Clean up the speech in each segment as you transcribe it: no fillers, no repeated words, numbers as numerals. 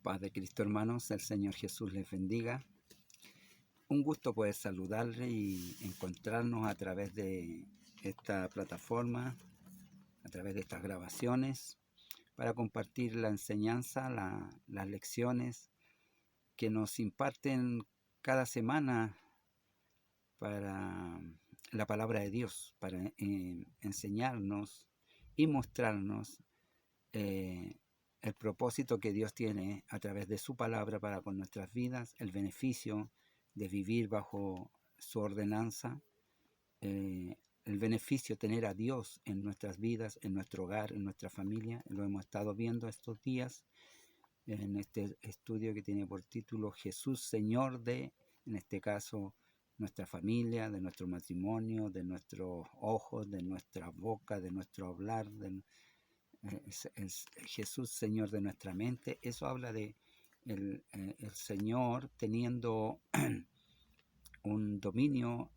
Paz de Cristo, hermanos, el Señor Jesús les bendiga. Un gusto poder saludarle y encontrarnos a través de esta plataforma, a través de estas grabaciones, para compartir la enseñanza, las lecciones que nos imparten cada semana para la palabra de Dios, para enseñarnos y mostrarnos el propósito que Dios tiene a través de su palabra para con nuestras vidas, el beneficio de vivir bajo su ordenanza, el beneficio de tener a Dios en nuestras vidas, en nuestro hogar, en nuestra familia. Lo hemos estado viendo estos días en este estudio que tiene por título Jesús, Señor de, en este caso, nuestra familia, de nuestro matrimonio, de nuestros ojos, de nuestra boca, de nuestro hablar, es Jesús, Señor de nuestra mente. Eso habla de el Señor teniendo un dominio,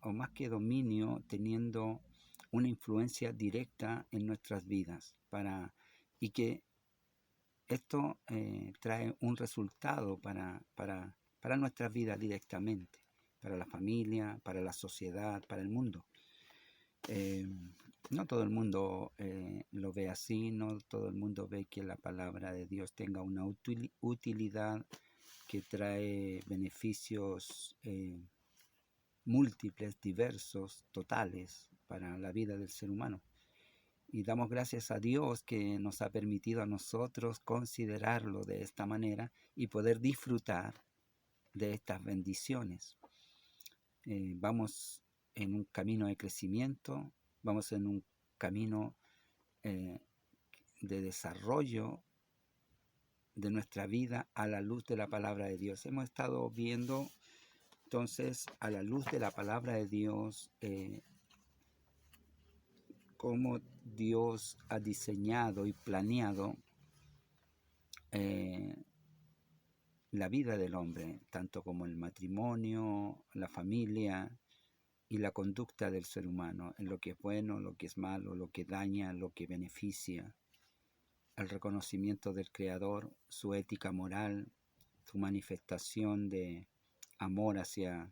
o más que dominio, teniendo una influencia directa en nuestras vidas, y que esto trae un resultado para nuestra vida directamente, para la familia, para la sociedad, para el mundo. No todo el mundo lo ve así, no todo el mundo ve que la palabra de Dios tenga una utilidad que trae beneficios múltiples, diversos, totales para la vida del ser humano. Y damos gracias a Dios que nos ha permitido a nosotros considerarlo de esta manera y poder disfrutar de estas bendiciones. Vamos en un camino de crecimiento, vamos en un camino de desarrollo de nuestra vida a la luz de la palabra de Dios. Hemos estado viendo entonces a la luz de la palabra de Dios cómo Dios ha diseñado y planeado la vida del hombre, tanto como el matrimonio, la familia y la conducta del ser humano, en lo que es bueno, lo que es malo, lo que daña, lo que beneficia, el reconocimiento del Creador, su ética moral, su manifestación de amor hacia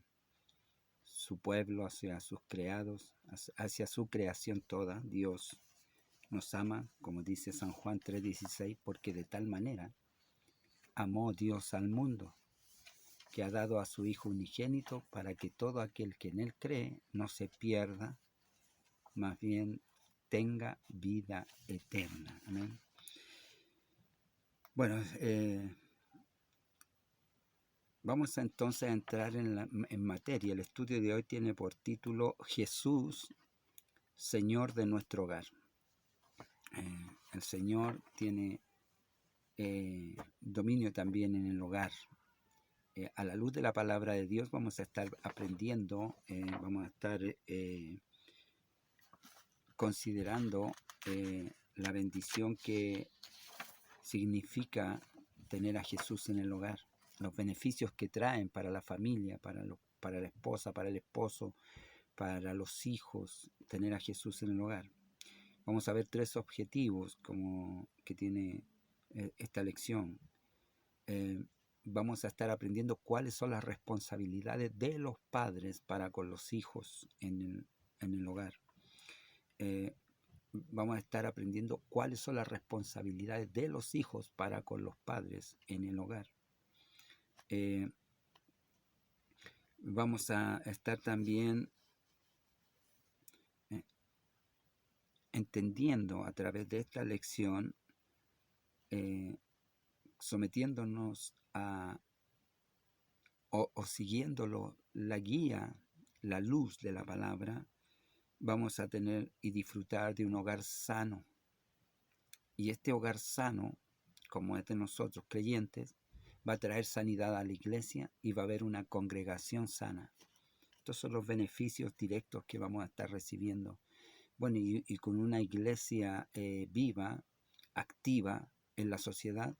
su pueblo, hacia sus creados, hacia su creación toda. Dios nos ama, como dice San Juan 3:16, porque de tal manera amó Dios al mundo, que ha dado a su Hijo unigénito para que todo aquel que en Él cree no se pierda, más bien tenga vida eterna. Amén. Bueno, vamos entonces a entrar en materia. El estudio de hoy tiene por título Jesús, Señor de nuestro hogar. El Señor tiene dominio también en el hogar. A la luz de la palabra de Dios vamos a estar aprendiendo, vamos a estar considerando la bendición que significa tener a Jesús en el hogar, los beneficios que traen para la familia, para la esposa, para el esposo, para los hijos, tener a Jesús en el hogar. Vamos a ver 3 objetivos que tiene esta lección. Vamos a estar aprendiendo cuáles son las responsabilidades de los padres para con los hijos en el hogar. Vamos a estar aprendiendo cuáles son las responsabilidades de los hijos para con los padres en el hogar. Vamos a estar también entendiendo a través de esta lección, sometiéndonos o siguiendo la guía, la luz de la palabra, vamos a tener y disfrutar de un hogar sano. Y este hogar sano, como es de nosotros creyentes, va a traer sanidad a la iglesia y va a haber una congregación sana. Estos son los beneficios directos que vamos a estar recibiendo. Bueno, y con una iglesia viva, activa en la sociedad,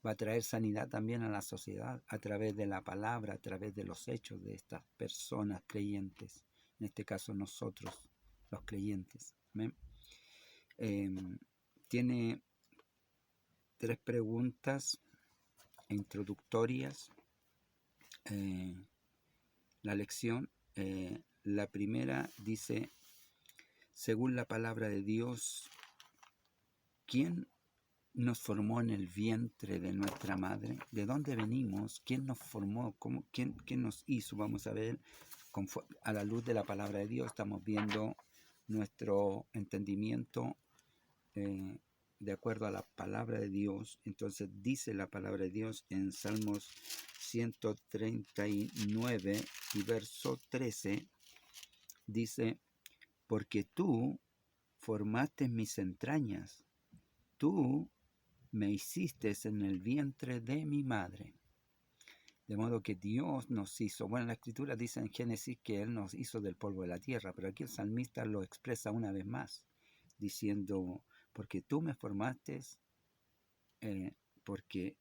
va a traer sanidad también a la sociedad a través de la palabra, a través de los hechos de estas personas creyentes, en este caso nosotros, los creyentes. Tiene 3 preguntas introductorias la lección. La primera dice, según la palabra de Dios, ¿quién nos formó en el vientre de nuestra madre? ¿De dónde venimos? ¿Quién nos formó? ¿Quién nos hizo? Vamos a ver, a la luz de la palabra de Dios, estamos viendo nuestro entendimiento de acuerdo a la palabra de Dios. Entonces dice la palabra de Dios en Salmos 139 y verso 13, dice, porque tú formaste mis entrañas, tú me hiciste en el vientre de mi madre. De modo que Dios nos hizo. Bueno, la escritura dice en Génesis que Él nos hizo del polvo de la tierra, pero aquí el salmista lo expresa una vez más, diciendo, porque tú me formaste, porque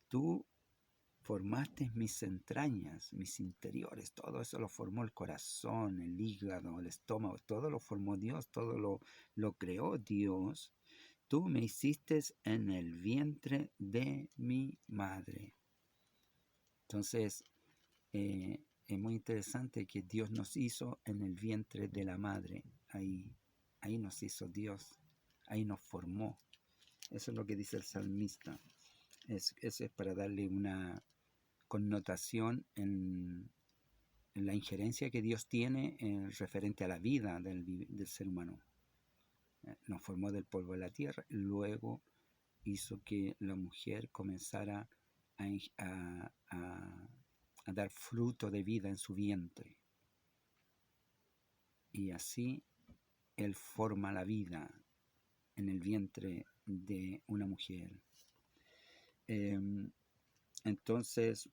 tú formaste mis entrañas, mis interiores, todo eso lo formó el corazón, el hígado, el estómago, todo lo formó Dios, todo lo creó Dios. Tú me hiciste en el vientre de mi madre. Entonces, es muy interesante que Dios nos hizo en el vientre de la madre. Ahí nos hizo Dios, ahí nos formó. Eso es lo que dice el salmista. Eso es para darle una connotación en la injerencia que Dios tiene referente a la vida del ser humano. Nos formó del polvo de la tierra, luego hizo que la mujer comenzara a dar fruto de vida en su vientre. Y así Él forma la vida en el vientre de una mujer. Entonces,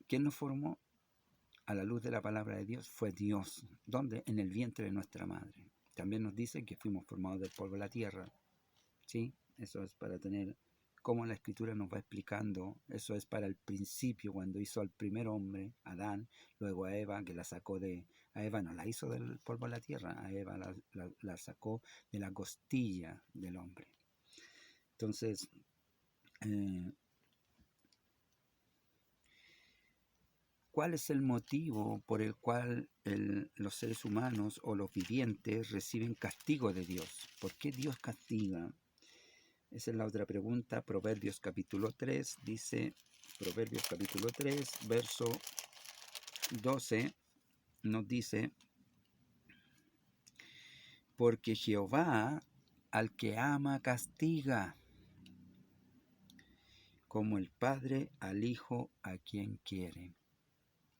¿quién nos formó? A la luz de la palabra de Dios fue Dios. ¿Dónde? En el vientre de nuestra madre. También nos dice que fuimos formados del polvo de la tierra. ¿Sí? Eso es para tener, como la escritura nos va explicando, eso es para el principio, cuando hizo al primer hombre, Adán, luego a Eva, que la sacó a Eva no la hizo del polvo de la tierra, a Eva la sacó de la costilla del hombre. Entonces, ¿cuál es el motivo por el cual los seres humanos o los vivientes reciben castigo de Dios? ¿Por qué Dios castiga? Esa es la otra pregunta. Proverbios capítulo 3 dice, Proverbios capítulo 3, verso 12, nos dice, porque Jehová al que ama castiga, como el padre al hijo a quien quiere.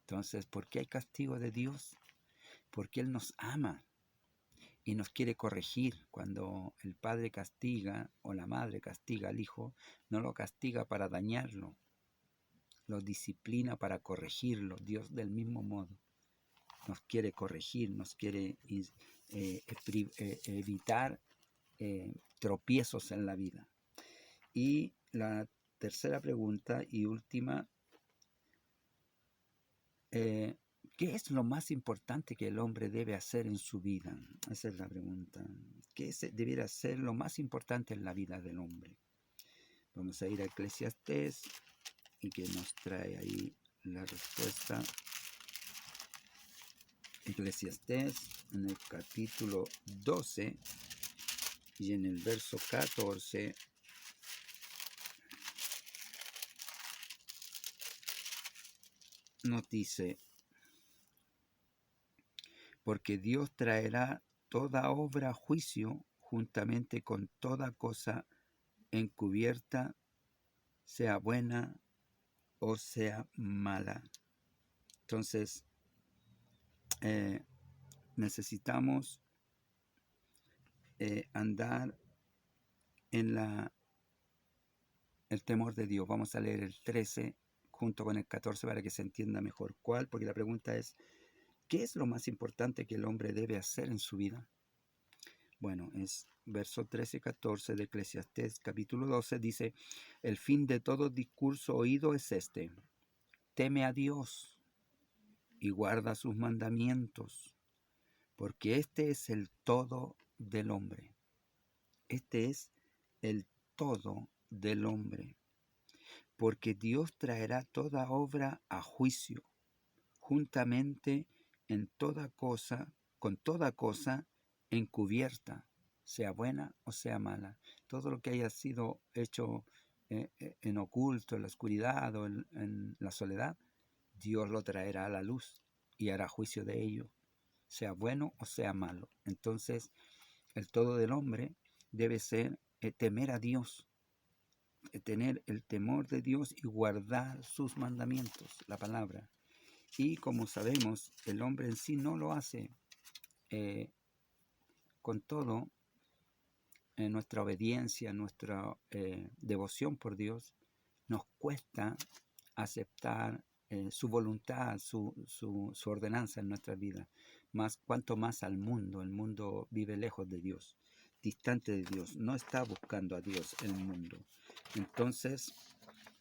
Entonces, ¿por qué hay castigo de Dios? Porque Él nos ama y nos quiere corregir. Cuando el padre castiga o la madre castiga al hijo, no lo castiga para dañarlo, lo disciplina para corregirlo. Dios del mismo modo nos quiere corregir, nos quiere evitar tropiezos en la vida. Y la tercera pregunta y última, ¿qué es lo más importante que el hombre debe hacer en su vida? Esa es la pregunta. ¿Qué debiera ser lo más importante en la vida del hombre? Vamos a ir a Eclesiastés y que nos trae ahí la respuesta. Eclesiastés en el capítulo 12 y en el verso 14 nos dice, porque Dios traerá toda obra a juicio juntamente con toda cosa encubierta, sea buena o sea mala. Entonces, necesitamos andar en el temor de Dios. Vamos a leer el 13 junto con el 14 para que se entienda mejor cuál, porque la pregunta es, ¿qué es lo más importante que el hombre debe hacer en su vida? Bueno, es verso 13 y 14 de Eclesiastés capítulo 12, dice, el fin de todo discurso oído es este, teme a Dios y guarda sus mandamientos, porque este es el todo del hombre. Este es el todo del hombre, porque Dios traerá toda obra a juicio, juntamente en toda cosa, con toda cosa encubierta, sea buena o sea mala. Todo lo que haya sido hecho en oculto, en la oscuridad o en la soledad, Dios lo traerá a la luz y hará juicio de ello, sea bueno o sea malo. Entonces, el todo del hombre debe ser temer a Dios, tener el temor de Dios y guardar sus mandamientos, la palabra. Y como sabemos, el hombre en sí no lo hace. Con todo, nuestra obediencia, nuestra devoción por Dios, nos cuesta aceptar su voluntad, su ordenanza en nuestra vida. Cuanto más al mundo. El mundo vive lejos de Dios, distante de Dios. No está buscando a Dios el mundo. Entonces,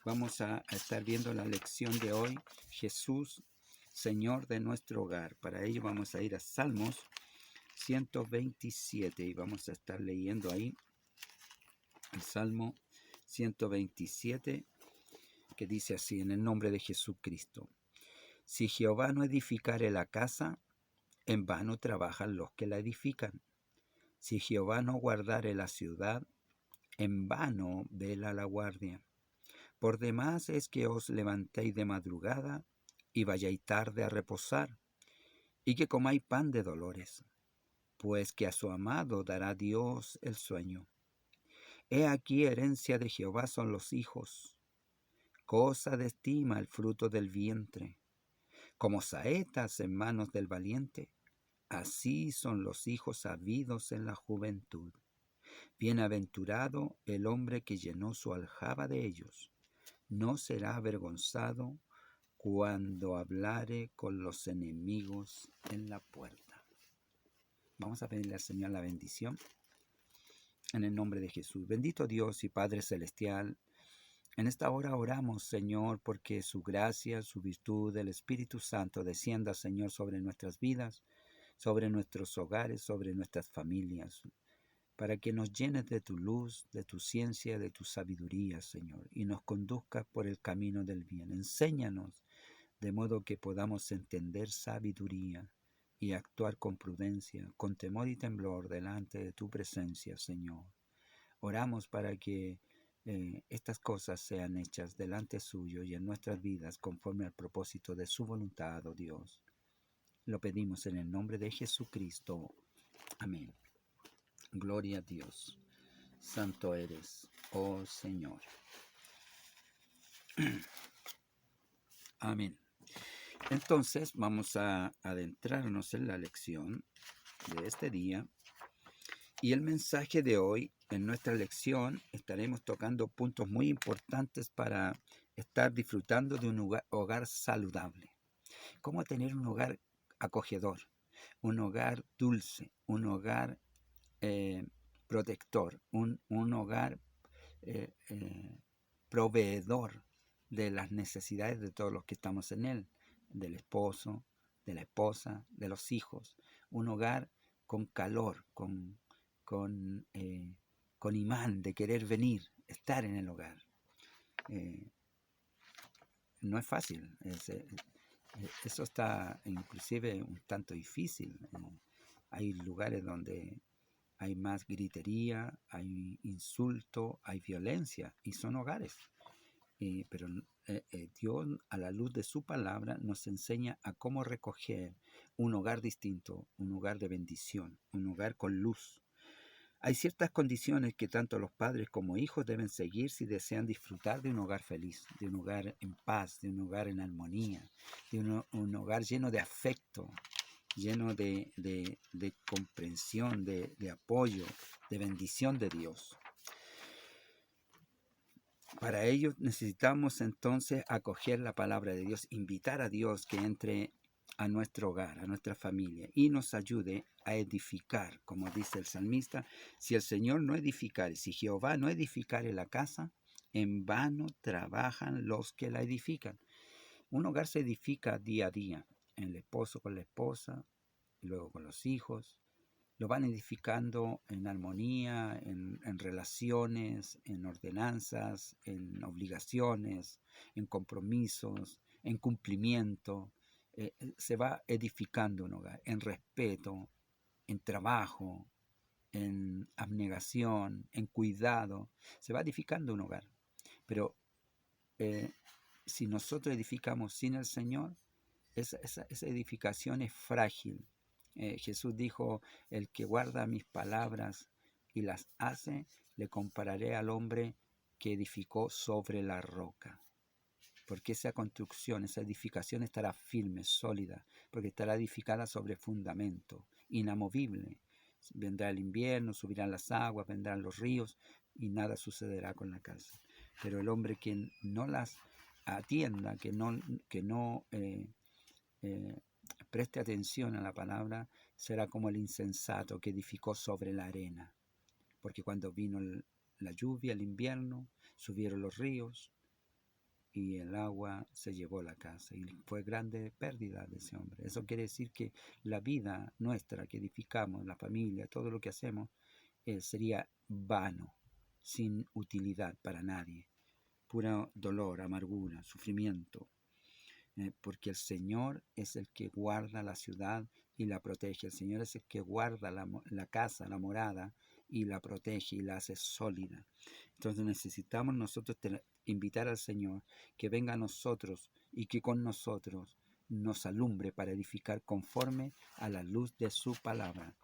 vamos a estar viendo la lección de hoy, Jesús, Señor de nuestro hogar. Para ello vamos a ir a Salmos 127 y vamos a estar leyendo ahí el Salmo 127, que dice así: en el nombre de Jesucristo. Si Jehová no edificare la casa, en vano trabajan los que la edifican. Si Jehová no guardare la ciudad, en vano vela la guardia. Por demás es que os levantéis de madrugada y vayáis tarde a reposar, y que comáis pan de dolores, pues que a su amado dará Dios el sueño. He aquí herencia de Jehová son los hijos, cosa de estima el fruto del vientre. Como saetas en manos del valiente, así son los hijos habidos en la juventud. Bienaventurado el hombre que llenó su aljaba de ellos. No será avergonzado cuando hablare con los enemigos en la puerta. Vamos a pedirle al Señor la bendición en el nombre de Jesús. Bendito Dios y Padre Celestial, en esta hora oramos, Señor, porque su gracia, su virtud, el Espíritu Santo descienda, Señor, sobre nuestras vidas, sobre nuestros hogares, sobre nuestras familias, para que nos llenes de tu luz, de tu ciencia, de tu sabiduría, Señor, y nos conduzcas por el camino del bien. Enséñanos de modo que podamos entender sabiduría y actuar con prudencia, con temor y temblor delante de tu presencia, Señor. Oramos para que estas cosas sean hechas delante suyo y en nuestras vidas conforme al propósito de su voluntad, oh Dios. Lo pedimos en el nombre de Jesucristo. Amén. Gloria a Dios. Santo eres, oh Señor. Amén. Entonces vamos a adentrarnos en la lección de este día. Y el mensaje de hoy, en nuestra lección, estaremos tocando puntos muy importantes para estar disfrutando de un hogar saludable. Cómo tener un hogar acogedor, un hogar dulce, un hogar protector, un hogar proveedor de las necesidades de todos los que estamos en él, del esposo, de la esposa, de los hijos. Un hogar con calor, con imán de querer venir, estar en el hogar. No es fácil, eso está inclusive un tanto difícil. Hay lugares donde hay más gritería, hay insulto, hay violencia, y son hogares. Pero Dios, a la luz de su palabra, nos enseña a cómo recoger un hogar distinto, un hogar de bendición, un hogar con luz. Hay ciertas condiciones que tanto los padres como hijos deben seguir si desean disfrutar de un hogar feliz, de un hogar en paz, de un hogar en armonía, de un hogar lleno de afecto, lleno de comprensión, de apoyo, de bendición de Dios. Para ello necesitamos entonces acoger la palabra de Dios, invitar a Dios que entre a nuestro hogar, a nuestra familia, y nos ayude a edificar, como dice el salmista: si el Señor no edificare, si Jehová no edificare la casa, en vano trabajan los que la edifican. Un hogar se edifica día a día, el esposo con la esposa, y luego con los hijos, lo van edificando en armonía, en relaciones, en ordenanzas, en obligaciones, en compromisos, en cumplimiento. Se va edificando un hogar, en respeto, en trabajo, en abnegación, en cuidado. Se va edificando un hogar. Pero si nosotros edificamos sin el Señor, esa edificación es frágil. Jesús dijo, el que guarda mis palabras y las hace, le compararé al hombre que edificó sobre la roca. Porque esa construcción, esa edificación estará firme, sólida, porque estará edificada sobre fundamento, inamovible. Vendrá el invierno, subirán las aguas, vendrán los ríos y nada sucederá con la casa. Pero el hombre que no las atienda, que no preste atención a la palabra, será como el insensato que edificó sobre la arena. Porque cuando vino la lluvia, el invierno, subieron los ríos y el agua se llevó la casa. Y fue grande pérdida de ese hombre. Eso quiere decir que la vida nuestra que edificamos, la familia, todo lo que hacemos, sería vano, sin utilidad para nadie. Puro dolor, amargura, sufrimiento. Porque el Señor es el que guarda la ciudad y la protege. El Señor es el que guarda la casa, la morada, y la protege y la hace sólida. Entonces necesitamos nosotros invitar al Señor que venga a nosotros y que con nosotros nos alumbre para edificar conforme a la luz de su palabra.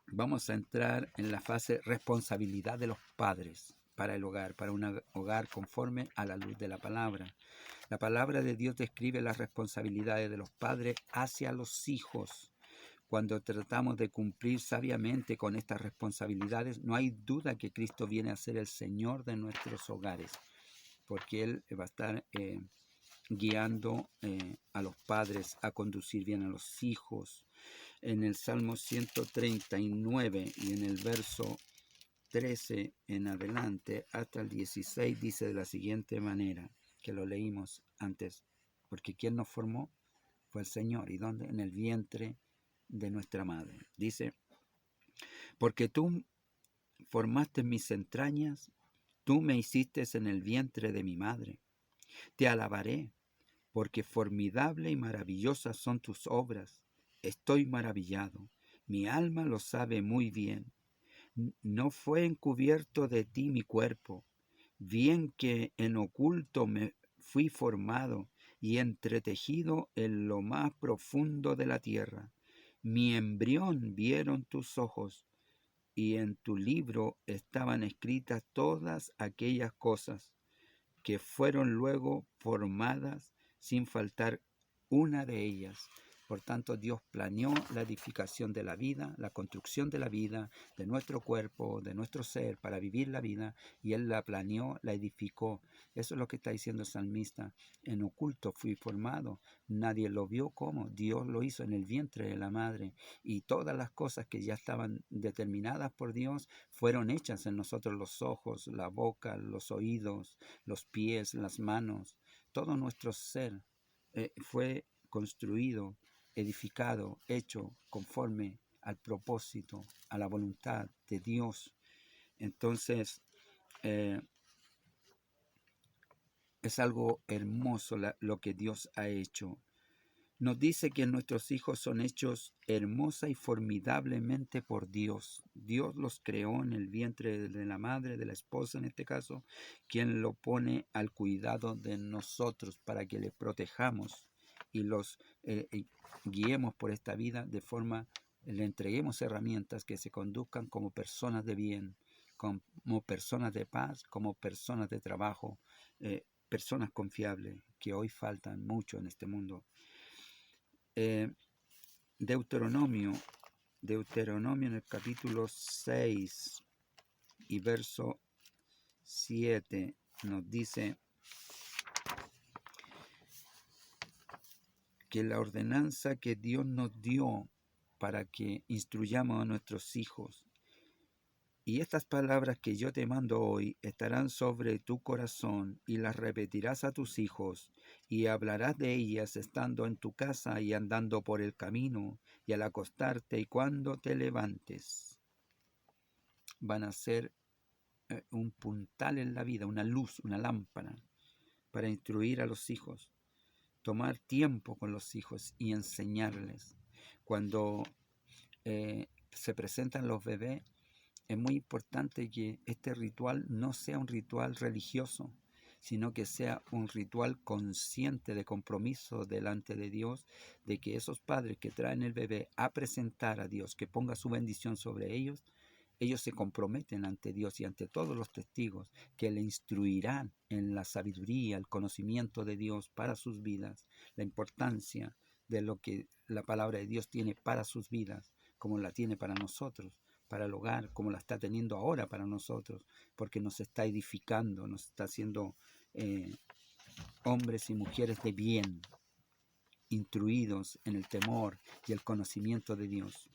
Vamos a entrar en la fase responsabilidad de los padres para el hogar, para un hogar conforme a la luz de la palabra. La palabra de Dios describe las responsabilidades de los padres hacia los hijos. Cuando tratamos de cumplir sabiamente con estas responsabilidades, no hay duda que Cristo viene a ser el Señor de nuestros hogares, porque Él va a estar guiando a los padres a conducir bien a los hijos. En el Salmo 139 y en el verso 13 en adelante hasta el 16 dice de la siguiente manera, que lo leímos antes, porque quien nos formó fue el Señor. ¿Y dónde? En el vientre de nuestra madre. Dice, porque tú formaste mis entrañas, tú me hiciste en el vientre de mi madre. Te alabaré, porque formidable y maravillosas son tus obras. Estoy maravillado, mi alma lo sabe muy bien. No fue encubierto de ti mi cuerpo, bien que en oculto me fui formado y entretejido en lo más profundo de la tierra. Mi embrión vieron tus ojos, y en tu libro estaban escritas todas aquellas cosas que fueron luego formadas sin faltar una de ellas. Por tanto, Dios planeó la edificación de la vida, la construcción de la vida, de nuestro cuerpo, de nuestro ser, para vivir la vida, y Él la planeó, la edificó. Eso es lo que está diciendo el salmista. En oculto fui formado, nadie lo vio como, Dios lo hizo en el vientre de la madre, y todas las cosas que ya estaban determinadas por Dios fueron hechas en nosotros: los ojos, la boca, los oídos, los pies, las manos. Todo nuestro ser fue construido, edificado, hecho conforme al propósito, a la voluntad de Dios. Entonces, es algo hermoso lo que Dios ha hecho. Nos dice que nuestros hijos son hechos hermosa y formidablemente por Dios. Dios los creó en el vientre de la madre, de la esposa en este caso, quien lo pone al cuidado de nosotros para que le protejamos y los guiemos por esta vida de forma, le entreguemos herramientas que se conduzcan como personas de bien, como personas de paz, como personas de trabajo, personas confiables, que hoy faltan mucho en este mundo. Deuteronomio en el capítulo 6 y verso 7 nos dice que la ordenanza que Dios nos dio para que instruyamos a nuestros hijos Y estas palabras que yo te mando hoy estarán sobre tu corazón, y las repetirás a tus hijos, y hablarás de ellas estando en tu casa y andando por el camino, y al acostarte y cuando te levantes. Van a ser un puntal en la vida, una luz, una lámpara, para instruir a los hijos, tomar tiempo con los hijos y enseñarles. Cuando se presentan los bebés, es muy importante que este ritual no sea un ritual religioso, sino que sea un ritual consciente de compromiso delante de Dios, de que esos padres que traen el bebé a presentar a Dios, que ponga su bendición sobre ellos se comprometen ante Dios y ante todos los testigos que le instruirán en la sabiduría, el conocimiento de Dios para sus vidas, la importancia de lo que la palabra de Dios tiene para sus vidas, como la tiene para nosotros, para el hogar, como la está teniendo ahora para nosotros, porque nos está edificando, nos está haciendo hombres y mujeres de bien, instruidos en el temor y el conocimiento de Dios.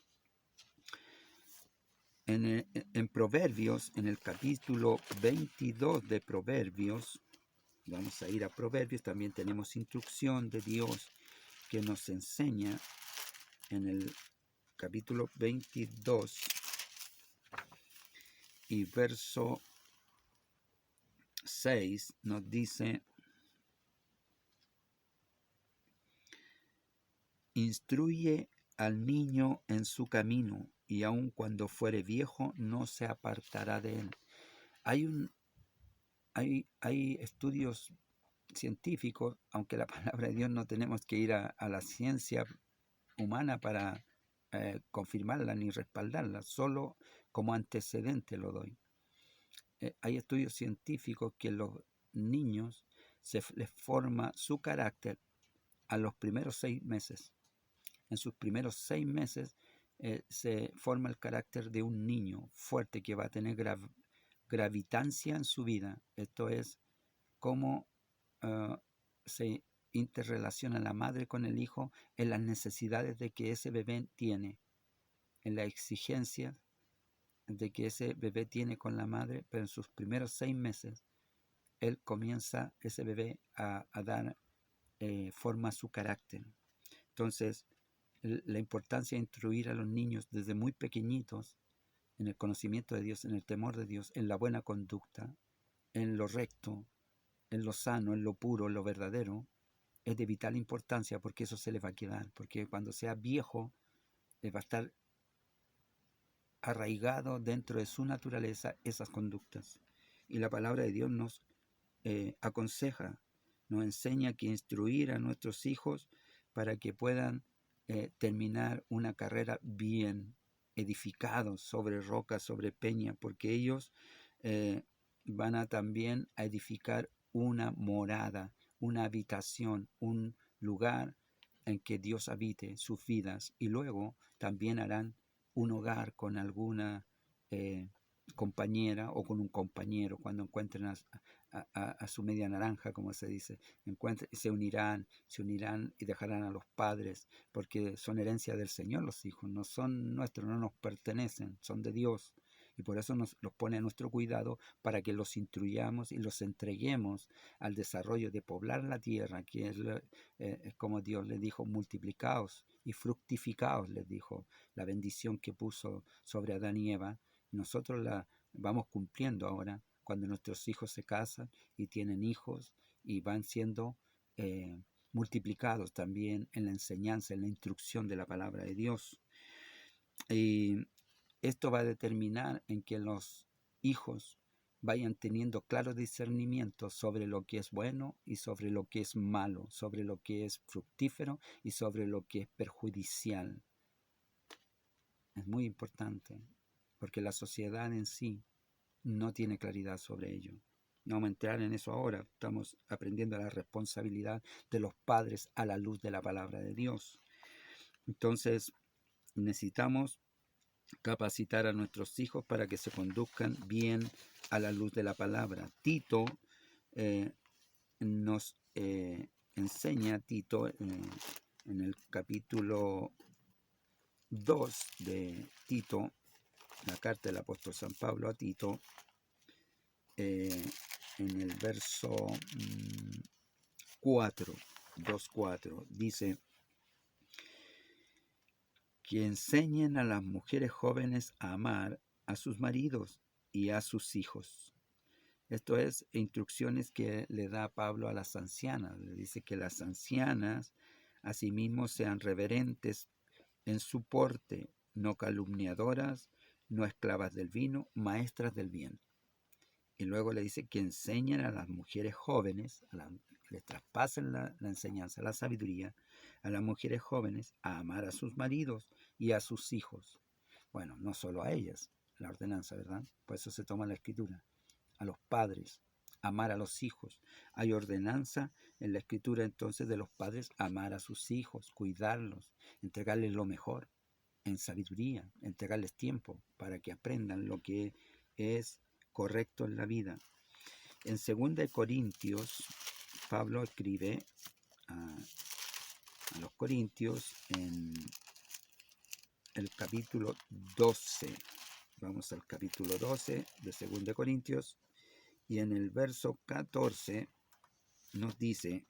En Proverbios, en el capítulo 22 de Proverbios, vamos a ir a Proverbios, también tenemos instrucción de Dios que nos enseña en el capítulo 22 y verso 6 nos dice: instruye al niño en su camino, y aun cuando fuere viejo no se apartará de él. Hay estudios científicos, aunque la palabra de Dios no tenemos que ir a la ciencia humana para confirmarla ni respaldarla, solo como antecedente lo doy. Hay estudios científicos que los niños les forma su carácter a los primeros 6 meses. En sus primeros 6 meses se forma el carácter de un niño fuerte que va a tener gravitancia en su vida. Esto es cómo se interrelaciona la madre con el hijo en las necesidades de que ese bebé tiene, en la exigencia de que ese bebé tiene con la madre, pero en sus primeros 6 meses ese bebé a dar forma a su carácter. Entonces, la importancia de instruir a los niños desde muy pequeñitos en el conocimiento de Dios, en el temor de Dios, en la buena conducta, en lo recto, en lo sano, en lo puro, en lo verdadero, es de vital importancia, porque eso se le va a quedar, porque cuando sea viejo va a estar arraigado dentro de su naturaleza esas conductas. Y la palabra de Dios nos aconseja, nos enseña que instruir a nuestros hijos para que puedan terminar una carrera bien, edificados sobre roca, sobre peña, porque ellos van a también a edificar una morada, una habitación, un lugar en que Dios habite sus vidas, y luego también harán un hogar con alguna compañera o con un compañero cuando encuentren a su media naranja, como se dice, se unirán y dejarán a los padres, porque son herencia del Señor los hijos, no son nuestros, no nos pertenecen, son de Dios. Y por eso los pone a nuestro cuidado para que los instruyamos y los entreguemos al desarrollo de poblar la tierra, que es como Dios les dijo: multiplicaos y fructificaos, les dijo, la bendición que puso sobre Adán y Eva. Nosotros la vamos cumpliendo ahora, cuando nuestros hijos se casan y tienen hijos y van siendo multiplicados también en la enseñanza, en la instrucción de la palabra de Dios. Y esto va a determinar en que los hijos vayan teniendo claro discernimiento sobre lo que es bueno y sobre lo que es malo, sobre lo que es fructífero y sobre lo que es perjudicial. Es muy importante, porque la sociedad en sí no tiene claridad sobre ello. No vamos a entrar en eso ahora, estamos aprendiendo la responsabilidad de los padres a la luz de la palabra de Dios. Entonces, necesitamos capacitar a nuestros hijos para que se conduzcan bien a la luz de la palabra. Tito nos enseña, en el capítulo 2 de Tito, la carta del apóstol San Pablo a Tito, en el verso 4, 2:4, dice que enseñen a las mujeres jóvenes a amar a sus maridos y a sus hijos. Esto es instrucciones que le da Pablo a las ancianas. Le dice que las ancianas asimismo sean reverentes en su porte, no calumniadoras, no esclavas del vino, maestras del bien. Y luego le dice que enseñen a las mujeres jóvenes, les traspasen la enseñanza, la sabiduría, a las mujeres jóvenes a amar a sus maridos y a sus hijos. Bueno, no solo a ellas, la ordenanza, ¿verdad? Por eso se toma la escritura. A los padres, amar a los hijos. Hay ordenanza en la escritura entonces de los padres, amar a sus hijos, cuidarlos, entregarles lo mejor, en sabiduría, entregarles tiempo para que aprendan lo que es correcto en la vida. En 2 Corintios, Pablo escribe a los Corintios en el capítulo 12. Vamos al capítulo 12 de 2 Corintios y en el verso 14 nos dice: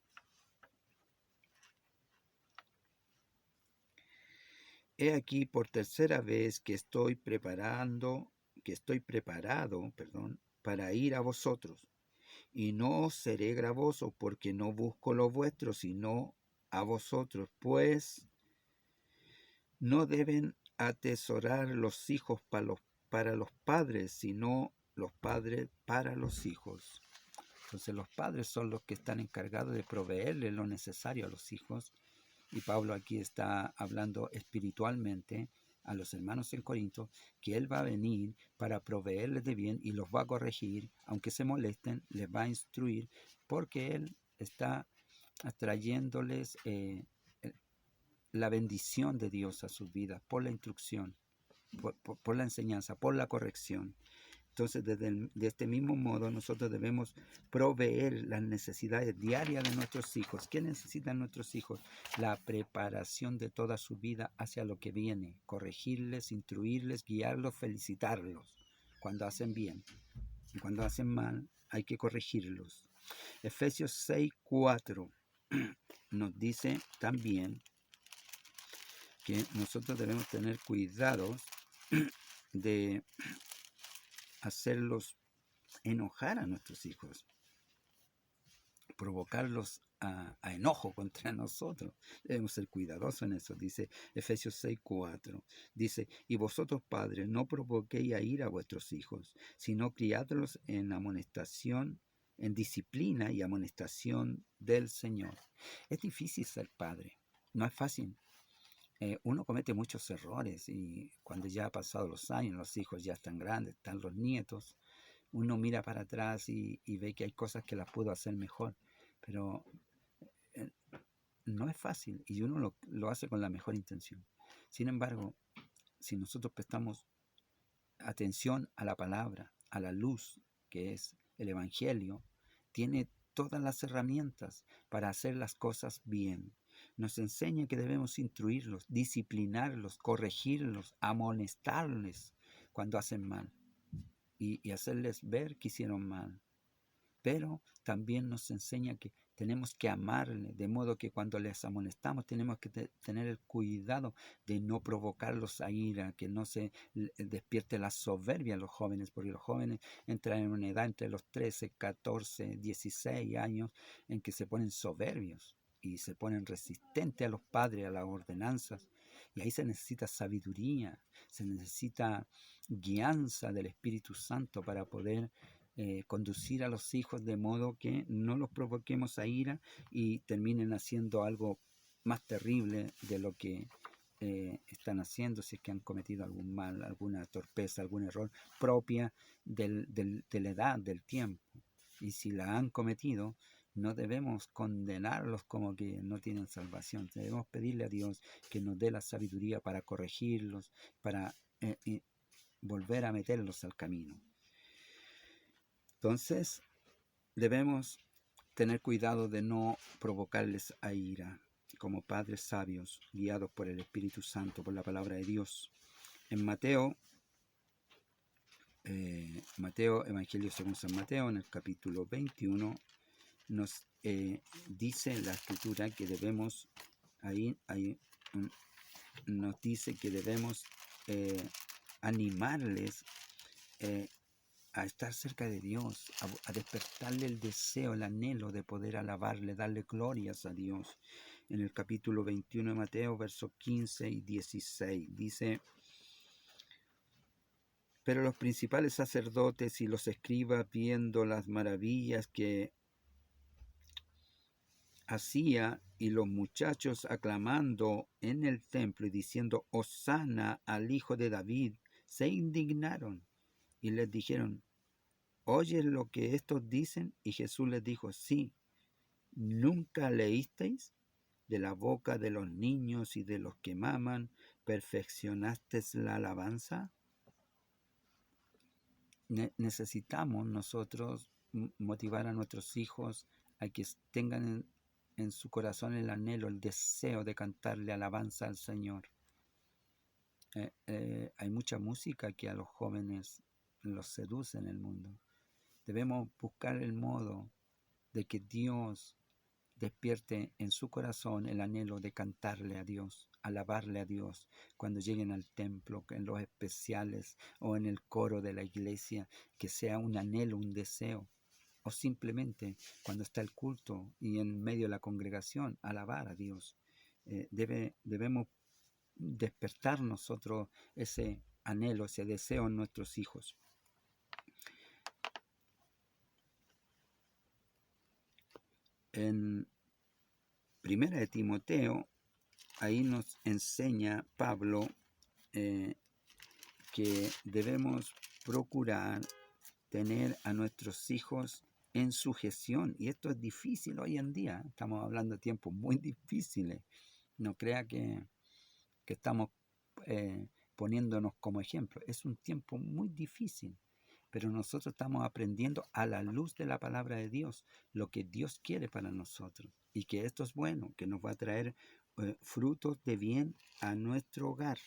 he aquí por tercera vez que estoy preparado, para ir a vosotros, y no os seré gravoso, porque no busco lo vuestro, sino a vosotros, pues no deben atesorar los hijos para los padres, sino los padres para los hijos. Entonces los padres son los que están encargados de proveerle lo necesario a los hijos, y Pablo aquí está hablando espiritualmente a los hermanos en Corinto, que él va a venir para proveerles de bien y los va a corregir, aunque se molesten, les va a instruir, porque él está trayéndoles la bendición de Dios a sus vidas, por la instrucción, por la enseñanza, por la corrección. Entonces, de este mismo modo, nosotros debemos proveer las necesidades diarias de nuestros hijos. ¿Qué necesitan nuestros hijos? La preparación de toda su vida hacia lo que viene. Corregirles, instruirles, guiarlos, felicitarlos cuando hacen bien. Y cuando hacen mal, hay que corregirlos. Efesios 6:4 nos dice también que nosotros debemos tener cuidados de hacerlos enojar a nuestros hijos, provocarlos a enojo contra nosotros. Debemos ser cuidadosos en eso. Dice Efesios 6:4, dice: y vosotros padres no provoquéis a ira a vuestros hijos, sino criadlos en amonestación, en disciplina y amonestación del Señor. Es difícil ser padre, no es fácil. Uno comete muchos errores, y cuando ya han pasado los años, los hijos ya están grandes, están los nietos, uno mira para atrás y ve que hay cosas que las pudo hacer mejor, pero eh, no es fácil, y uno lo hace con la mejor intención. Sin embargo, si nosotros prestamos atención a la palabra, a la luz que es el Evangelio, tiene todas las herramientas para hacer las cosas bien. Nos enseña que debemos instruirlos, disciplinarlos, corregirlos, amonestarles cuando hacen mal, y hacerles ver que hicieron mal. Pero también nos enseña que tenemos que amarle, de modo que cuando les amonestamos tenemos que tener el cuidado de no provocarlos a ira, que no se despierte la soberbia a los jóvenes, porque los jóvenes entran en una edad entre los 13, 14, 16 años en que se ponen soberbios y se ponen resistentes a los padres, a las ordenanzas, y ahí se necesita sabiduría, se necesita guianza del Espíritu Santo para poder conducir a los hijos de modo que no los provoquemos a ira y terminen haciendo algo más terrible de lo que están haciendo, si es que han cometido algún mal, alguna torpeza, algún error propia de la edad, del tiempo. Y si la han cometido, no debemos condenarlos como que no tienen salvación. Debemos pedirle a Dios que nos dé la sabiduría para corregirlos, para volver a meterlos al camino. Entonces, debemos tener cuidado de no provocarles a ira, como padres sabios, guiados por el Espíritu Santo, por la palabra de Dios. En Mateo Mateo, Evangelio según San Mateo, en el capítulo 21, nos dice la escritura que debemos, nos dice que debemos animarles a estar cerca de Dios, a despertarle el deseo, el anhelo de poder alabarle, darle glorias a Dios. En el capítulo 21 de Mateo, versos 15 y 16, dice: pero los principales sacerdotes y los escribas, viendo las maravillas que hacía y los muchachos aclamando en el templo y diciendo Hosana al hijo de David, se indignaron y les dijeron: ¿oyes lo que estos dicen? Y Jesús les dijo: sí, ¿nunca leísteis? De la boca de los niños y de los que maman, ¿perfeccionasteis la alabanza? Necesitamos nosotros motivar a nuestros hijos a que tengan en su corazón el anhelo, el deseo de cantarle alabanza al Señor. Hay mucha música que a los jóvenes los seduce en el mundo. Debemos buscar el modo de que Dios despierte en su corazón el anhelo de cantarle a Dios, alabarle a Dios, cuando lleguen al templo, en los especiales o en el coro de la iglesia, que sea un anhelo, un deseo, o simplemente cuando está el culto y en medio de la congregación, alabar a Dios. Debemos despertar nosotros ese anhelo, ese deseo en nuestros hijos. En Primera de Timoteo, ahí nos enseña Pablo que debemos procurar tener a nuestros hijos en sujeción. Y esto es difícil hoy en día. Estamos hablando de tiempos muy difíciles. No crea que estamos poniéndonos como ejemplo. Es un tiempo muy difícil. Pero nosotros estamos aprendiendo a la luz de la palabra de Dios lo que Dios quiere para nosotros. Y que esto es bueno, que nos va a traer frutos de bien a nuestro hogar.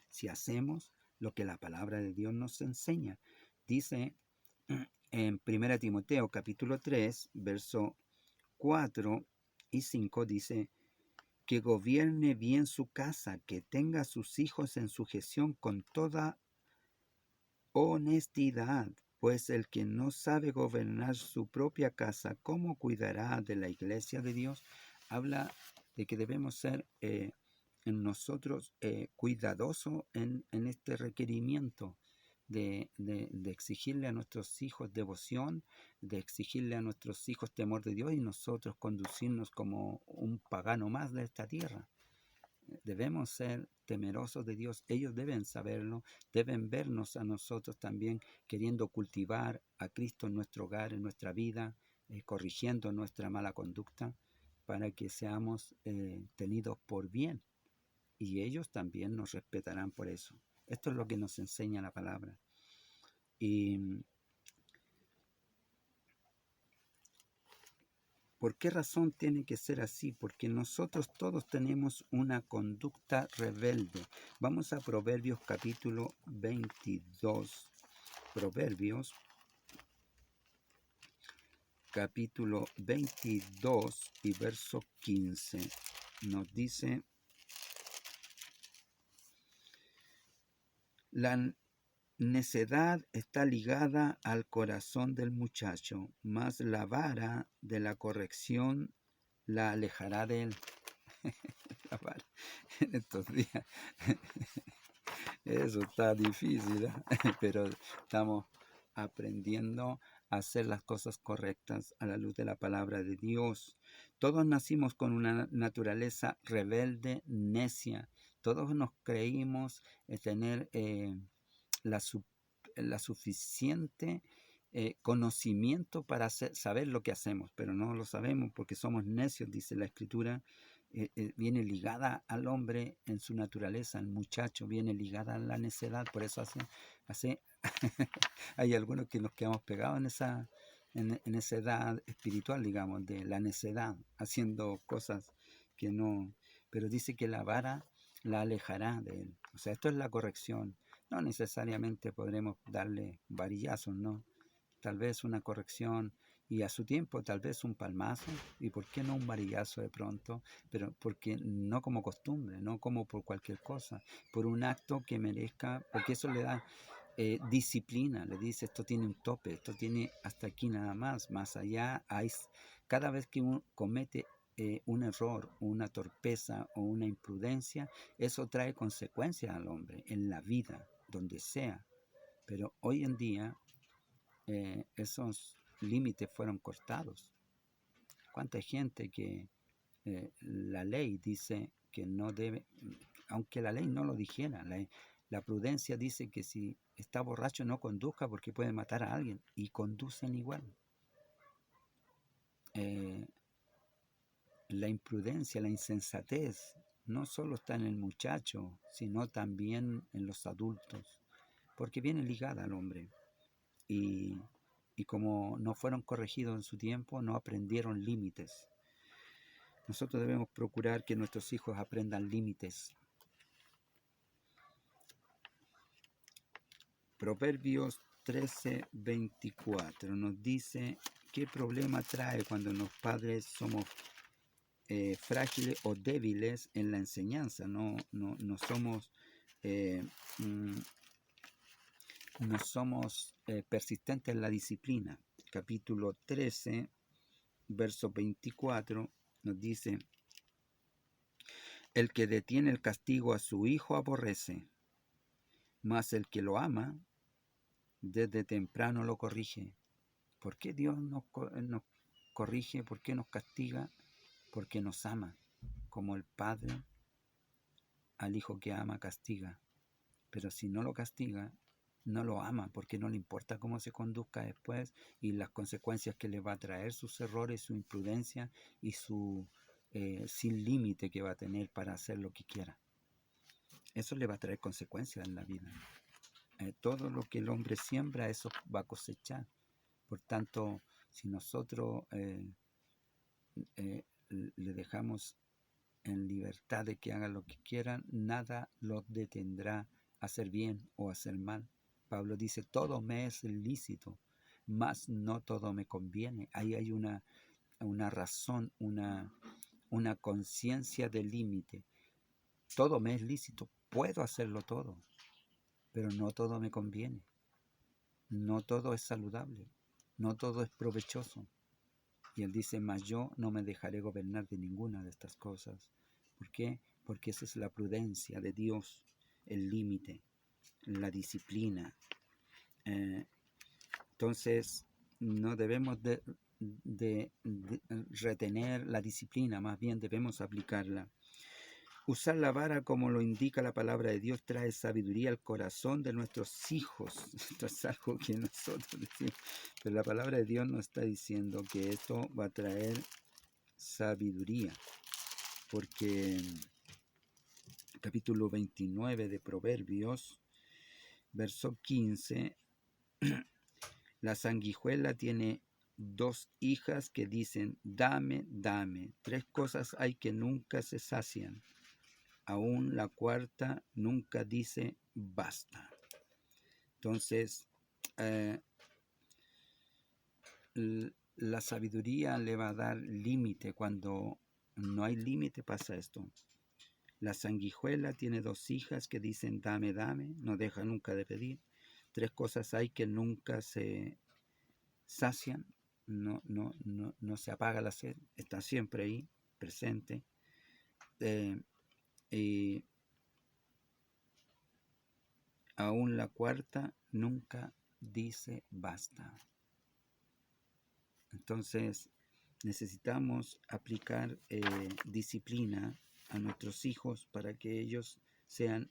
Si hacemos lo que la palabra de Dios nos enseña. Dice en 1 Timoteo capítulo 3, verso 4 y 5, dice: que gobierne bien su casa, que tenga a sus hijos en sujeción con toda honestidad, pues el que no sabe gobernar su propia casa, ¿cómo cuidará de la iglesia de Dios? Habla de que debemos ser en nosotros cuidadosos en este requerimiento de exigirle a nuestros hijos devoción, de exigirle a nuestros hijos temor de Dios y nosotros conducirnos como un pagano más de esta tierra. Debemos ser temerosos de Dios, ellos deben saberlo, deben vernos a nosotros también queriendo cultivar a Cristo en nuestro hogar, en nuestra vida, corrigiendo nuestra mala conducta, para que seamos tenidos por bien. Y ellos también nos respetarán por eso. Esto es lo que nos enseña la palabra. Y ¿por qué razón tiene que ser así? Porque nosotros todos tenemos una conducta rebelde. Vamos a Proverbios capítulo 22. Proverbios capítulo 22 y verso 15. Nos dice: la necedad está ligada al corazón del muchacho, mas la vara de la corrección la alejará de él. La vara en estos días. Eso está difícil, ¿eh? Pero estamos aprendiendo a hacer las cosas correctas a la luz de la palabra de Dios. Todos nacimos con una naturaleza rebelde, necia. Todos nos creímos tener la suficiente conocimiento para saber lo que hacemos, pero no lo sabemos porque somos necios, dice la Escritura. Viene ligada al hombre en su naturaleza, el muchacho viene ligada a la necedad, por eso hace hay algunos que nos quedamos pegados en esa edad espiritual, digamos, de la necedad, haciendo cosas que no, pero dice que la vara la alejará de él. O sea, esto es la corrección. No necesariamente podremos darle varillazos, ¿no? Tal vez una corrección y a su tiempo tal vez un palmazo y por qué no un varillazo de pronto, pero porque no como costumbre, no como por cualquier cosa, por un acto que merezca, porque eso le da disciplina, le dice esto tiene un tope, esto tiene hasta aquí nada más, más allá hay, cada vez que uno comete un error, una torpeza o una imprudencia, eso trae consecuencias al hombre en la vida, donde sea. Pero hoy en día esos límites fueron cortados. ¿Cuánta gente que la ley dice que no debe, aunque la ley no lo dijera, la prudencia dice que si está borracho no conduzca porque puede matar a alguien y conducen igual. Eh, la imprudencia, la insensatez, no solo está en el muchacho, sino también en los adultos, porque viene ligada al hombre. Y, y como no fueron corregidos en su tiempo, no aprendieron límites. Nosotros debemos procurar que nuestros hijos aprendan límites. Proverbios 13:24 nos dice qué problema trae cuando los padres somos frágiles o débiles en la enseñanza, no somos, eh, mm, no somos persistentes en la disciplina. Capítulo 13, verso 24 nos dice, el que detiene el castigo a su hijo aborrece, mas el que lo ama desde temprano lo corrige. ¿Por qué Dios nos corrige? ¿Por qué nos castiga? Porque nos ama, como el Padre al Hijo que ama castiga. Pero si no lo castiga, no lo ama, porque no le importa cómo se conduzca después y las consecuencias que le va a traer sus errores, su imprudencia y su sin límite que va a tener para hacer lo que quiera. Eso le va a traer consecuencias en la vida. Todo lo que el hombre siembra, eso va a cosechar. Por tanto, si nosotros le dejamos en libertad de que hagan lo que quieran, nada los detendrá a hacer bien o a hacer mal. Pablo dice, todo me es lícito, mas no todo me conviene. Ahí hay una razón, una conciencia de límite. Todo me es lícito, puedo hacerlo todo, pero no todo me conviene. No todo es saludable, no todo es provechoso. Y él dice, mas yo no me dejaré gobernar de ninguna de estas cosas. ¿Por qué? Porque esa es la prudencia de Dios, el límite, la disciplina. Entonces, no debemos de retener la disciplina, más bien debemos aplicarla. Usar la vara como lo indica la palabra de Dios trae sabiduría al corazón de nuestros hijos. Esto es algo que nosotros decimos, pero la palabra de Dios nos está diciendo que esto va a traer sabiduría, porque capítulo 29 de Proverbios, verso 15, la sanguijuela tiene 2 hijas que dicen, dame, dame. 3 cosas hay que nunca se sacian. Aún la cuarta nunca dice basta. Entonces, la sabiduría le va a dar límite. Cuando no hay límite pasa esto. La sanguijuela tiene 2 hijas que dicen dame, dame, no deja nunca de pedir. 3 cosas hay que nunca se sacian, no se apaga la sed, está siempre ahí, presente. Y aún la cuarta nunca dice basta. Entonces necesitamos aplicar disciplina a nuestros hijos para que ellos sean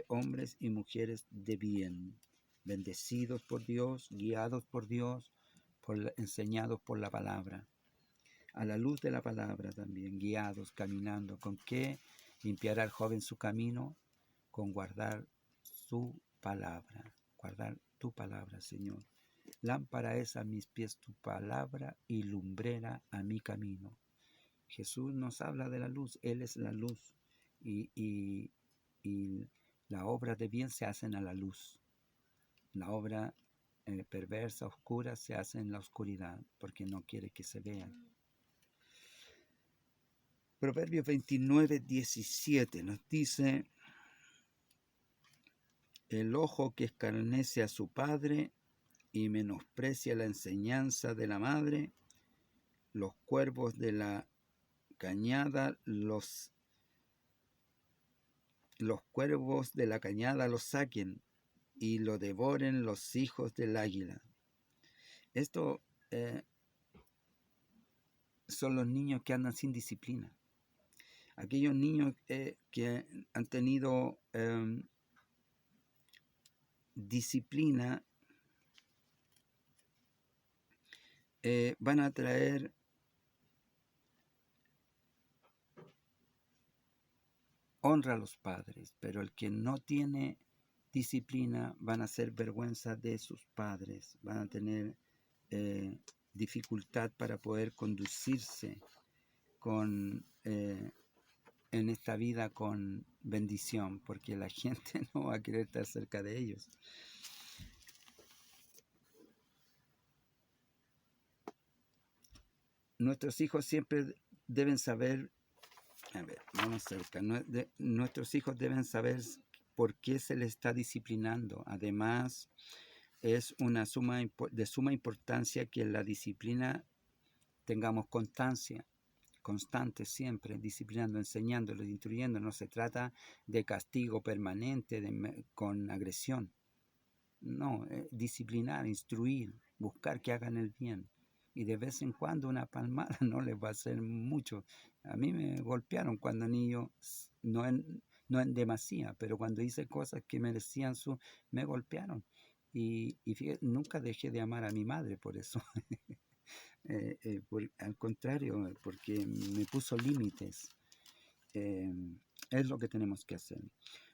hombres y mujeres de bien, bendecidos por Dios, guiados por Dios, enseñados por la palabra, a la luz de la palabra también, guiados, caminando. ¿Con qué limpiará el joven su camino? Con guardar su palabra, guardar tu palabra, Señor. Lámpara es a mis pies tu palabra y lumbrera a mi camino. Jesús nos habla de la luz, Él es la luz y Las obras de bien se hacen a la luz. La obra perversa, oscura, se hace en la oscuridad, porque no quiere que se vean. Proverbios 29:17 nos dice: el ojo que escarnece a su padre y menosprecia la enseñanza de la madre, los cuervos de la cañada los cuervos de la cañada lo saquen y lo devoren los hijos del águila. Esto son los niños que andan sin disciplina. Aquellos niños que han tenido disciplina van a traer honra a los padres, pero el que no tiene disciplina van a hacer vergüenza de sus padres, van a tener dificultad para poder conducirse en esta vida con bendición, porque la gente no va a querer estar cerca de ellos. Nuestros hijos siempre deben saber, vamos cerca, nuestros hijos deben saber por qué se les está disciplinando. Además, es de suma importancia que en la disciplina tengamos constante siempre, disciplinando, enseñándolo, instruyendo. No se trata de castigo permanente con agresión. No, disciplinar, instruir, buscar que hagan el bien. Y de vez en cuando una palmada no les va a hacer mucho. A mí me golpearon cuando niño, no en demasía, pero cuando hice cosas que merecían me golpearon. Y fíjate, nunca dejé de amar a mi madre por eso. Al contrario, porque me puso límites. Es lo que tenemos que hacer.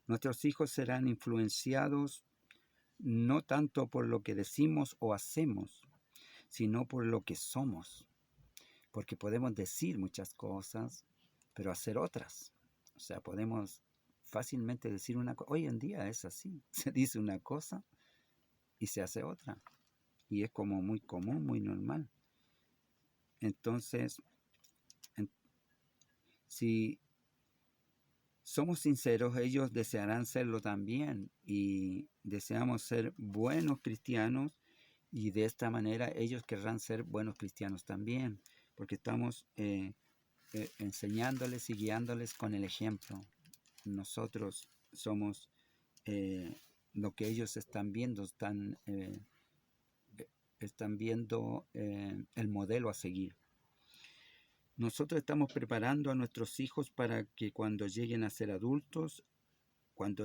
Nuestros hijos serán influenciados no tanto por lo que decimos o hacemos, sino por lo que somos. Porque podemos decir muchas cosas, pero hacer otras. O sea, podemos fácilmente decir una cosa. Hoy en día es así. Se dice una cosa y se hace otra. Y es como muy común, muy normal. Entonces, si somos sinceros, ellos desearán serlo también. Y deseamos ser buenos cristianos. Y de esta manera ellos querrán ser buenos cristianos también, porque estamos enseñándoles y guiándoles con el ejemplo. Nosotros somos lo que ellos están viendo, están viendo el modelo a seguir. Nosotros estamos preparando a nuestros hijos para que cuando lleguen a ser adultos, cuando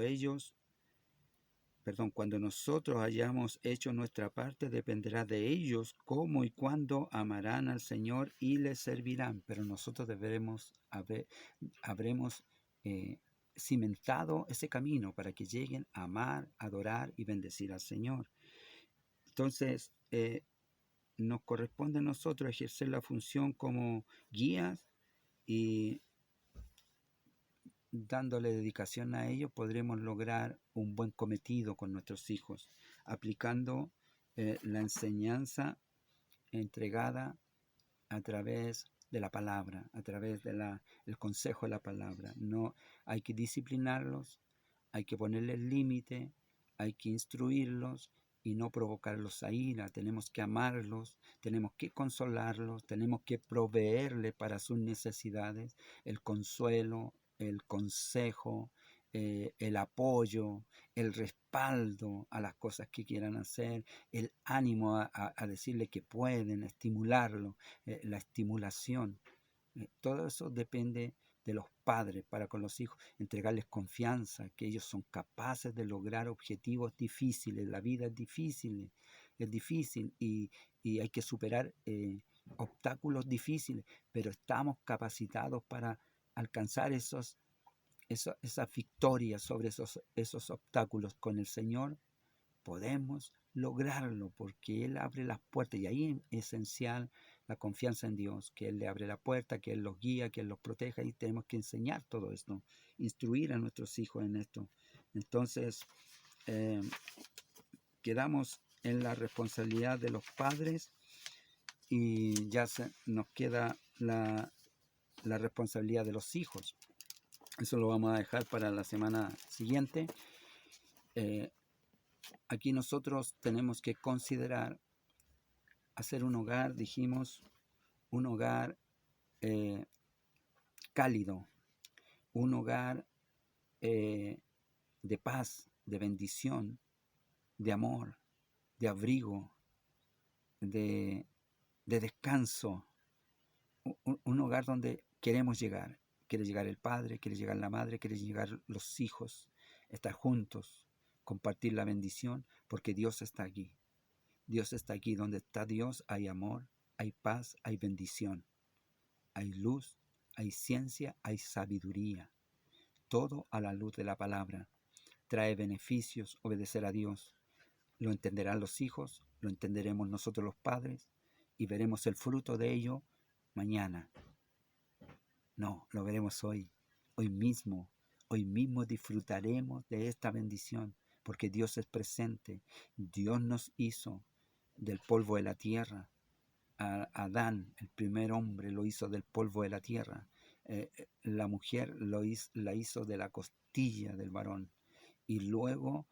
nosotros hayamos hecho nuestra parte, dependerá de ellos cómo y cuándo amarán al Señor y le servirán. Pero nosotros habremos cimentado ese camino para que lleguen a amar, adorar y bendecir al Señor. Entonces, nos corresponde a nosotros ejercer la función como guías, y dándole dedicación a ello podremos lograr un buen cometido con nuestros hijos, aplicando la enseñanza entregada a través de la palabra, a través del consejo de la palabra. No hay que disciplinarlos, hay que ponerles límite, hay que instruirlos y no provocarlos a ira. Tenemos que amarlos, tenemos que consolarlos, tenemos que proveerle para sus necesidades el consuelo, el consejo, el apoyo, el respaldo a las cosas que quieran hacer, el ánimo a decirle que pueden, estimularlo, la estimulación. Todo eso depende de los padres para con los hijos, entregarles confianza, que ellos son capaces de lograr objetivos difíciles. La vida es difícil y hay que superar obstáculos difíciles, pero estamos capacitados para alcanzar esas victorias sobre esos obstáculos. Con el Señor podemos lograrlo porque Él abre las puertas, y ahí es esencial la confianza en Dios, que Él le abre la puerta, que Él los guía, que Él los proteja, y tenemos que enseñar todo esto, instruir a nuestros hijos en esto. Entonces, quedamos en la responsabilidad de los padres y ya nos queda la responsabilidad de los hijos. Eso lo vamos a dejar para la semana siguiente. Aquí nosotros tenemos que considerar hacer un hogar, dijimos, un hogar cálido, un hogar de paz, de bendición, de amor, de abrigo, de descanso, un hogar donde queremos llegar. Quiere llegar el padre, quiere llegar la madre, quiere llegar los hijos, estar juntos, compartir la bendición, porque Dios está aquí. Dios está aquí. Donde está Dios hay amor, hay paz, hay bendición, hay luz, hay ciencia, hay sabiduría. Todo a la luz de la palabra. Trae beneficios obedecer a Dios. Lo entenderán los hijos, lo entenderemos nosotros los padres y veremos el fruto de ello mañana. No, lo veremos hoy, hoy mismo disfrutaremos de esta bendición, porque Dios es presente. Dios nos hizo del polvo de la tierra. A Adán, el primer hombre, lo hizo del polvo de la tierra. La mujer la hizo de la costilla del varón. Y luego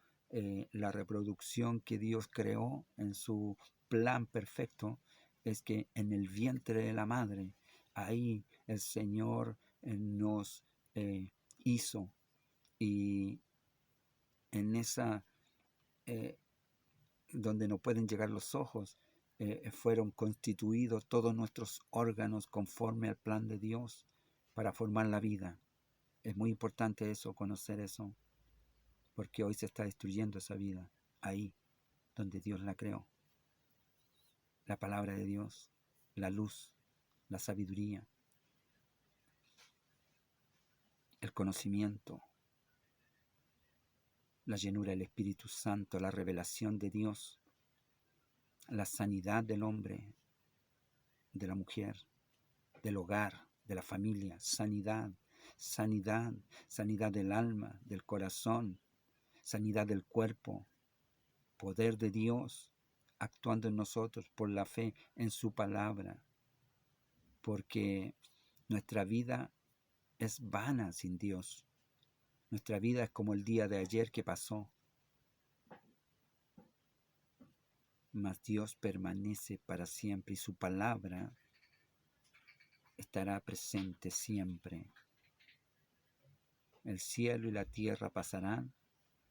la reproducción que Dios creó en su plan perfecto es que en el vientre de la madre, ahí el Señor nos hizo, y en esa, donde no pueden llegar los ojos, fueron constituidos todos nuestros órganos conforme al plan de Dios para formar la vida. Es muy importante eso, conocer eso, porque hoy se está destruyendo esa vida, ahí donde Dios la creó. La palabra de Dios, la luz, la sabiduría, el conocimiento, la llenura del Espíritu Santo, la revelación de Dios, la sanidad del hombre, de la mujer, del hogar, de la familia, sanidad del alma, del corazón, sanidad del cuerpo, poder de Dios actuando en nosotros por la fe en su palabra, porque nuestra vida es vana sin Dios. Nuestra vida es como el día de ayer que pasó, mas Dios permanece para siempre y su palabra estará presente siempre. El cielo y la tierra pasarán,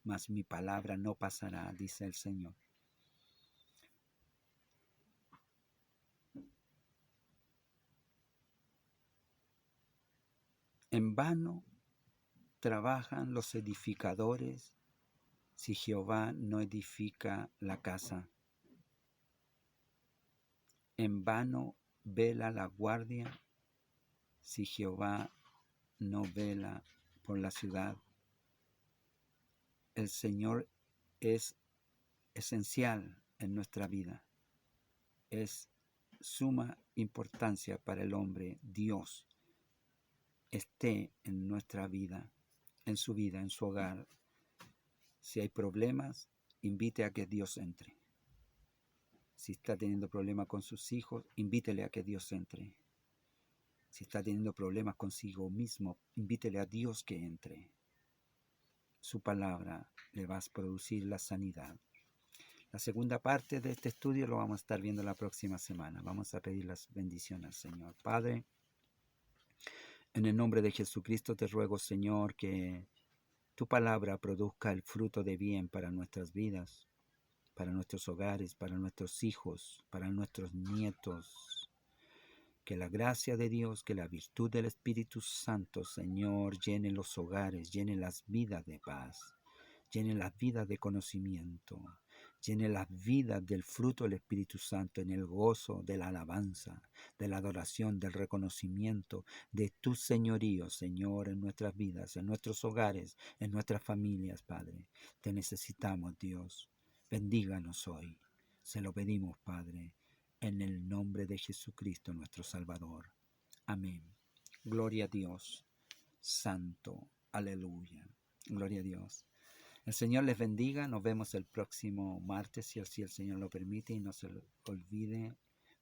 mas mi palabra no pasará, dice el Señor. En vano trabajan los edificadores si Jehová no edifica la casa. En vano vela la guardia si Jehová no vela por la ciudad. El Señor es esencial en nuestra vida. Es suma importancia para el hombre. Dios esté en nuestra vida, en su hogar. Si hay problemas, invite a que Dios entre. Si está teniendo problemas con sus hijos, invítele a que Dios entre. Si está teniendo problemas consigo mismo, invítele a Dios que entre. Su palabra le va a producir la sanidad. La segunda parte de este estudio lo vamos a estar viendo la próxima semana. Vamos a pedir las bendiciones al Señor. Padre, en el nombre de Jesucristo te ruego, Señor, que tu palabra produzca el fruto de bien para nuestras vidas, para nuestros hogares, para nuestros hijos, para nuestros nietos. Que la gracia de Dios, que la virtud del Espíritu Santo, Señor, llene los hogares, llene las vidas de paz, llene las vidas de conocimiento, llene las vidas del fruto del Espíritu Santo en el gozo de la alabanza, de la adoración, del reconocimiento de tu señorío, Señor, en nuestras vidas, en nuestros hogares, en nuestras familias, Padre. Te necesitamos, Dios. Bendíganos hoy. Se lo pedimos, Padre, en el nombre de Jesucristo, nuestro Salvador. Amén. Gloria a Dios. Santo. Aleluya. Gloria a Dios. El Señor les bendiga. Nos vemos el próximo martes, si así el Señor lo permite. Y no se olvide,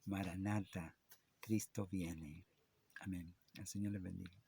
Maranata, Cristo viene. Amén. El Señor les bendiga.